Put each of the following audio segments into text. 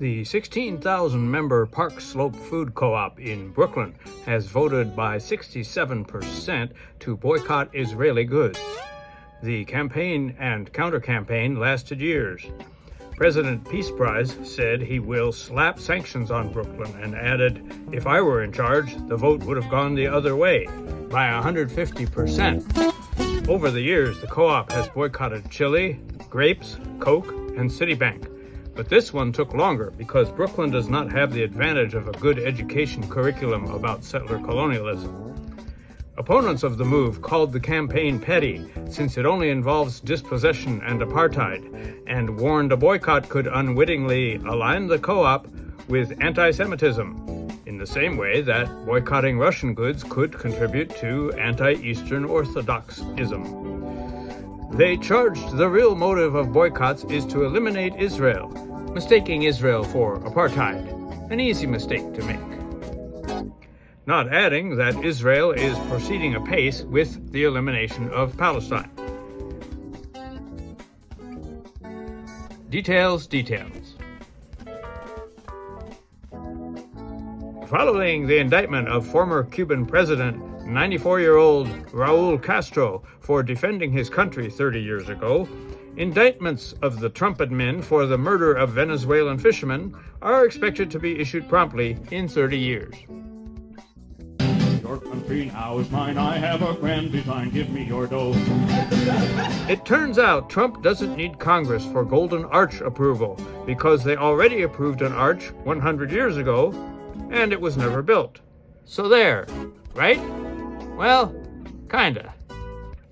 The 16,000-member Park Slope Food Co-op in Brooklyn has voted by 67% to boycott Israeli goods. The campaign and counter-campaign lasted years. President Peace Prize said he will slap sanctions on Brooklyn and added, "If I were in charge, the vote would have gone the other way, by 150%. Over the years, the co-op has boycotted chili, grapes, Coke, and Citibank. But this one took longer because Brooklyn does not have the advantage of a good education curriculum about settler colonialism. Opponents of the move called the campaign petty, since it only involves dispossession and apartheid, and warned a boycott could unwittingly align the co-op with anti-Semitism, in the same way that boycotting Russian goods could contribute to anti-Eastern Orthodoxism. They charged the real motive of boycotts is to eliminate Israel, mistaking Israel for apartheid, an easy mistake to make. Not adding that Israel is proceeding apace with the elimination of Palestine. Details. Following the indictment of former Cuban president 94-year-old Raul Castro for defending his country 30 years ago, indictments of the Trump admin for the murder of Venezuelan fishermen are expected to be issued promptly in 30 years. Your country now is mine, I have a grand design, give me your dough. It turns out Trump doesn't need Congress for Golden Arch approval because they already approved an arch 100 years ago and it was never built. So there, right? Well, kinda,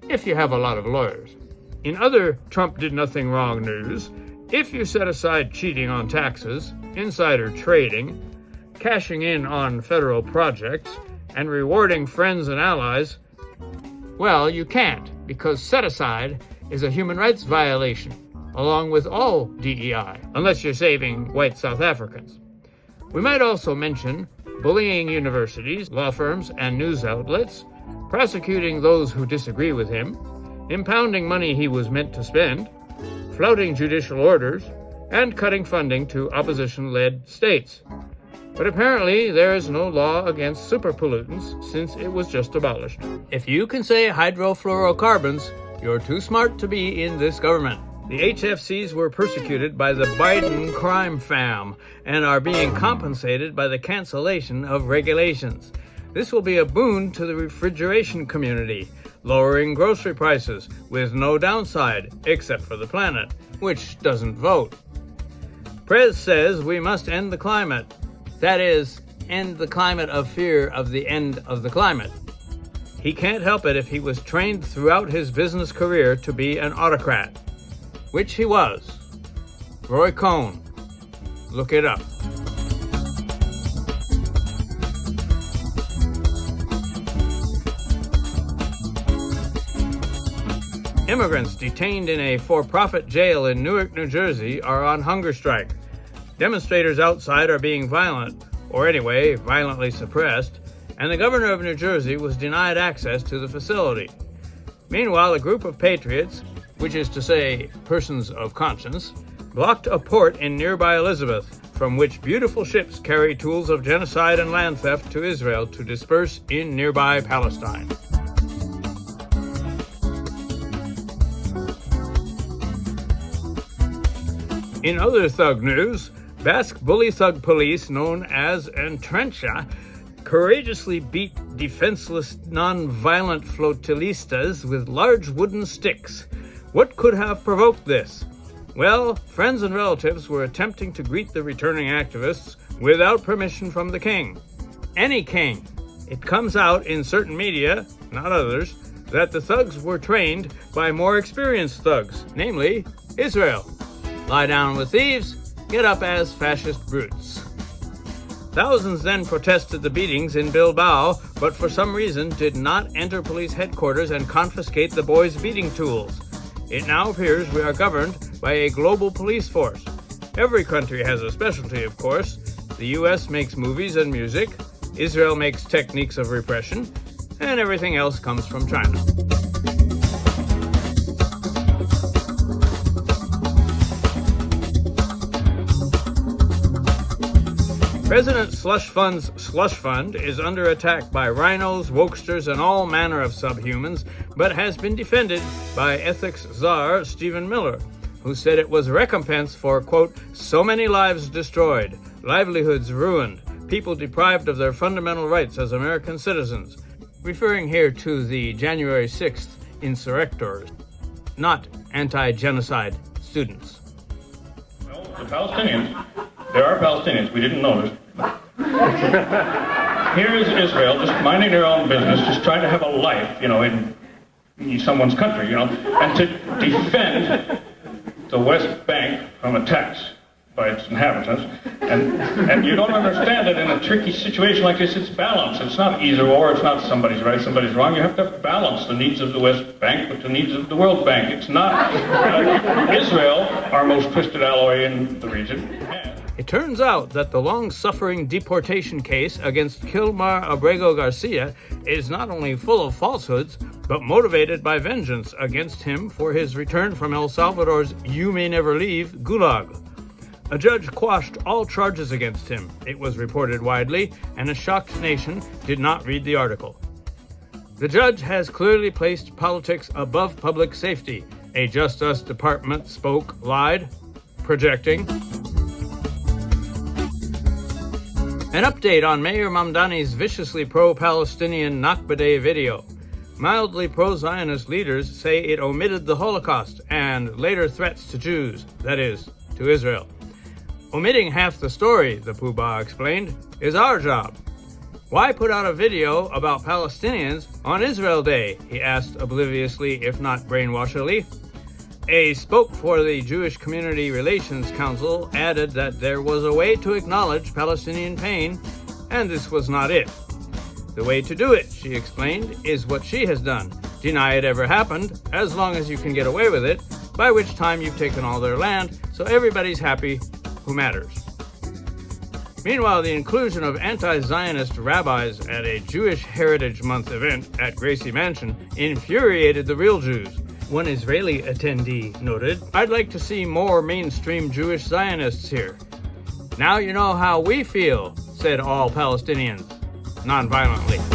if you have a lot of lawyers. In other Trump did nothing wrong news, if you set aside cheating on taxes, insider trading, cashing in on federal projects, and rewarding friends and allies, well, you can't, because set-aside is a human rights violation, along with all DEI, unless you're saving white South Africans. We might also mention bullying universities, law firms, and news outlets, prosecuting those who disagree with him, impounding money he was meant to spend, flouting judicial orders, and cutting funding to opposition-led states. But apparently there is no law against superpollutants since it was just abolished. If you can say hydrofluorocarbons, you're too smart to be in this government. The HFCs were persecuted by the Biden crime fam and are being compensated by the cancellation of regulations. This will be a boon to the refrigeration community, lowering grocery prices with no downside except for the planet, which doesn't vote. Prez says we must end the climate. That is, end the climate of fear of the end of the climate. He can't help it if he was trained throughout his business career to be an autocrat, which he was. Roy Cohn. Look it up. Immigrants detained in a for-profit jail in Newark, New Jersey are on hunger strike. Demonstrators outside are being violent, or anyway, violently suppressed, and the governor of New Jersey was denied access to the facility. Meanwhile, a group of patriots, which is to say, persons of conscience, blocked a port in nearby Elizabeth, from which beautiful ships carry tools of genocide and land theft to Israel to disperse in nearby Palestine. In other thug news, Basque bully thug police known as Entrencha courageously beat defenseless, non-violent flotillistas with large wooden sticks. What could have provoked this? Well, friends and relatives were attempting to greet the returning activists without permission from the king. Any king. It comes out in certain media, not others, that the thugs were trained by more experienced thugs, namely Israel. Lie down with thieves, get up as fascist brutes. Thousands then protested the beatings in Bilbao, but for some reason did not enter police headquarters and confiscate the boys' beating tools. It now appears we are governed by a global police force. Every country has a specialty, of course. The US makes movies and music, Israel makes techniques of repression, and everything else comes from China. President Slush Fund's Slush Fund is under attack by rhinos, wokesters, and all manner of subhumans, but has been defended by ethics czar Stephen Miller, who said it was recompense for, quote, so many lives destroyed, livelihoods ruined, people deprived of their fundamental rights as American citizens, referring here to the January 6th insurrectors, not anti-genocide students. Well, the Palestinians, there are Palestinians, we didn't notice. Here is Israel, just minding their own business, just trying to have a life, in someone's country, and to defend the West Bank from attacks by its inhabitants. And you don't understand that in a tricky situation like this, it's balance. It's not either or, it's not somebody's right, somebody's wrong. You have to balance the needs of the West Bank with the needs of the World Bank. It's not Israel, our most twisted alloy in the region. It turns out that the long-suffering deportation case against Kilmar Abrego Garcia is not only full of falsehoods, but motivated by vengeance against him for his return from El Salvador's You May Never Leave gulag. A judge quashed all charges against him, it was reported widely, and a shocked nation did not read the article. The judge has clearly placed politics above public safety, a Just Us department spoke lied, projecting. An update on Mayor Mamdani's viciously pro-Palestinian Nakba Day video. Mildly pro-Zionist leaders say it omitted the Holocaust and later threats to Jews, that is, to Israel. Omitting half the story, the Poobah explained, is our job. Why put out a video about Palestinians on Israel Day, he asked obliviously, if not brainwashedly. A spoke for the Jewish Community Relations Council added that there was a way to acknowledge Palestinian pain, and this was not it. The way to do it, she explained, is what she has done. Deny it ever happened, as long as you can get away with it, by which time you've taken all their land, so everybody's happy who matters. Meanwhile, the inclusion of anti-Zionist rabbis at a Jewish Heritage Month event at Gracie Mansion infuriated the real Jews. One Israeli attendee noted, I'd like to see more mainstream Jewish Zionists here. Now you know how we feel, said all Palestinians, nonviolently.